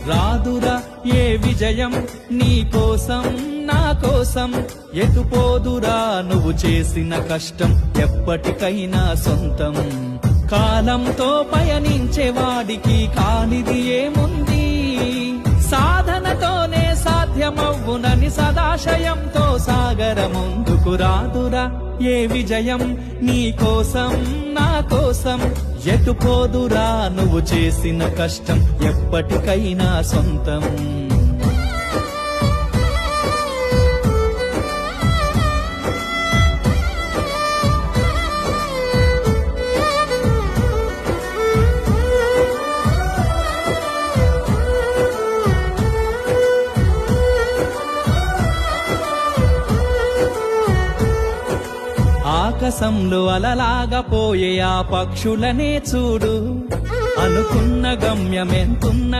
రాదురా ఏ విజయం నీ కోసం నా కోసం, ఎటుపోదురా నువ్వు చేసిన కష్టం ఎప్పటికైనా సొంతం. కాలంతో పయనించేవాడికి కానిది ఏముంది, సాధనతోనే సాధ్యమవ్వునని సదాశయంతో సాగర ముందుకు. రాదురా ఏ విజయం నీ కోసం నా కోసం, ఎటుపోదురా నువ్వు చేసిన కష్టం ఎప్పటికైనా సొంతం. ఆకాశంలో అలలాగా పోయే ఆ పక్షులనే చూడు, అనుకున్న గమ్యమెంతున్న